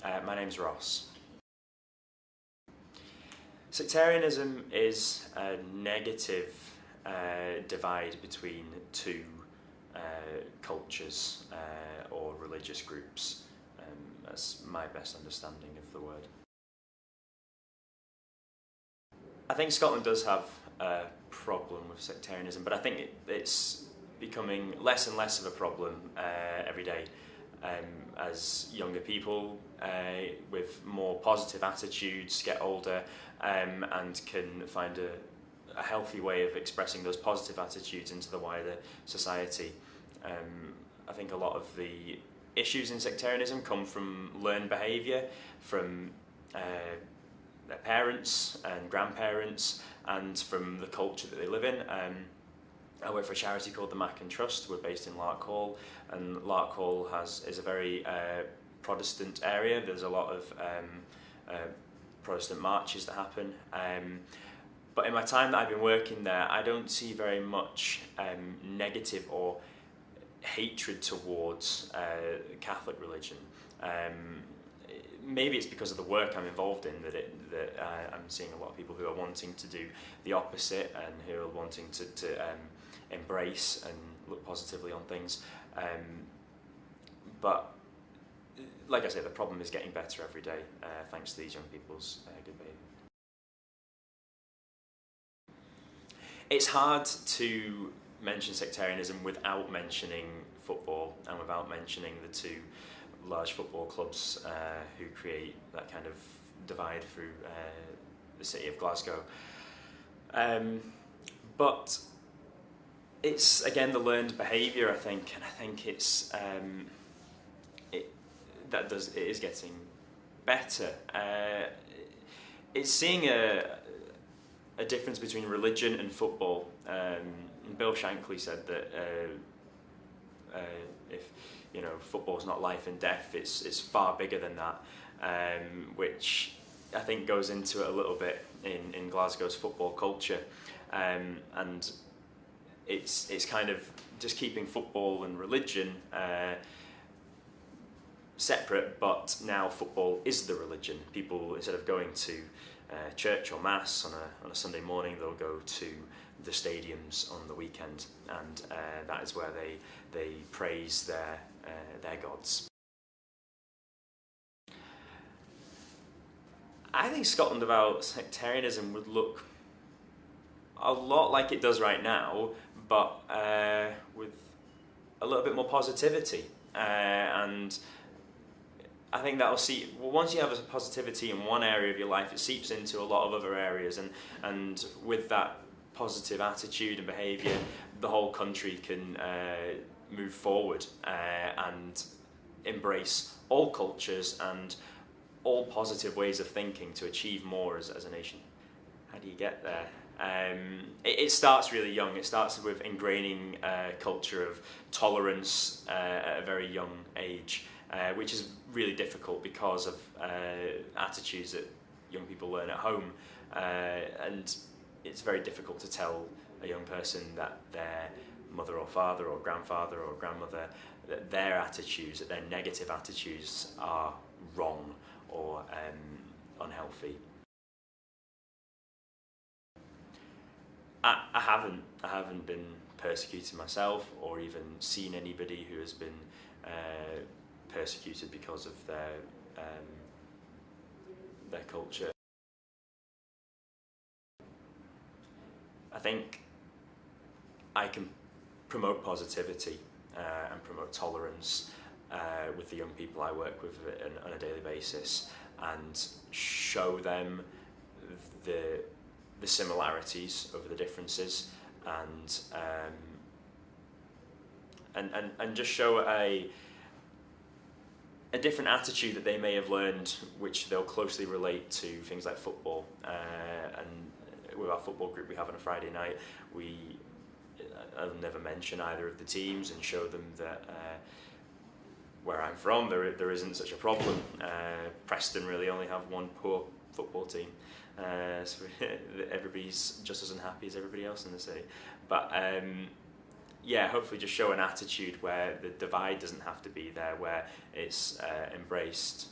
My name's Ross. Sectarianism is a negative divide between two cultures or religious groups. That's my best understanding of the word. I think Scotland does have a problem with sectarianism, but I think it's becoming less and less of a problem every day as younger people with more positive attitudes get older and can find a healthy way of expressing those positive attitudes into the wider society. I think a lot of the issues in sectarianism come from learned behaviour, from their parents and grandparents, and from the culture that they live in. I work for a charity called the Mackin Trust. We're based in Larkhall, and Larkhall is a very Protestant area. There's a lot of Protestant marches that happen. But in my time that I've been working there, I don't see very much negative or hatred towards Catholic religion. Maybe it's because of the work I'm involved in that I'm seeing a lot of people who are wanting to do the opposite and who are wanting to embrace and look positively on things. But like I say, the problem is getting better every day thanks to these young people's good behaviour. It's hard to mention sectarianism without mentioning football and without mentioning the two large football clubs who create that kind of divide through the city of Glasgow. But it's again the learned behaviour, I think, and I think it is getting better. It's seeing a difference between religion and football. Bill Shankly said that if football's not life and death, it's far bigger than that, which I think goes into it a little bit in Glasgow's football culture, and it's kind of just keeping football and religion separate, but now football is the religion. People, instead of going to church or mass on a Sunday morning, they'll go to the stadiums on the weekend, and that is where they praise their gods. I think Scotland without sectarianism would look a lot like it does right now, but with a little bit more positivity, and I think that'll see. Well, once you have a positivity in one area of your life, it seeps into a lot of other areas, and with that positive attitude and behaviour, the whole country can move forward and embrace all cultures and all positive ways of thinking to achieve more as a nation. How do you get there? It starts really young. It starts with ingraining a culture of tolerance at a very young age, which is really difficult because of attitudes that young people learn at home, and it's very difficult to tell a young person that their mother or father or grandfather or grandmother, that their attitudes, that their negative attitudes are wrong or unhealthy. I haven't been persecuted myself, or even seen anybody who has been persecuted because of their culture. I think I can promote positivity and promote tolerance with the young people I work with on a daily basis, and show them the similarities over the differences, and just show a different attitude that they may have learned, which they'll closely relate to things like football. And with our football group we have on a Friday night, I'll never mention either of the teams and show them that where I'm from there isn't such a problem. Preston really only have one poor football team, so everybody's just as unhappy as everybody else in the city. But yeah, hopefully just show an attitude where the divide doesn't have to be there, where it's embraced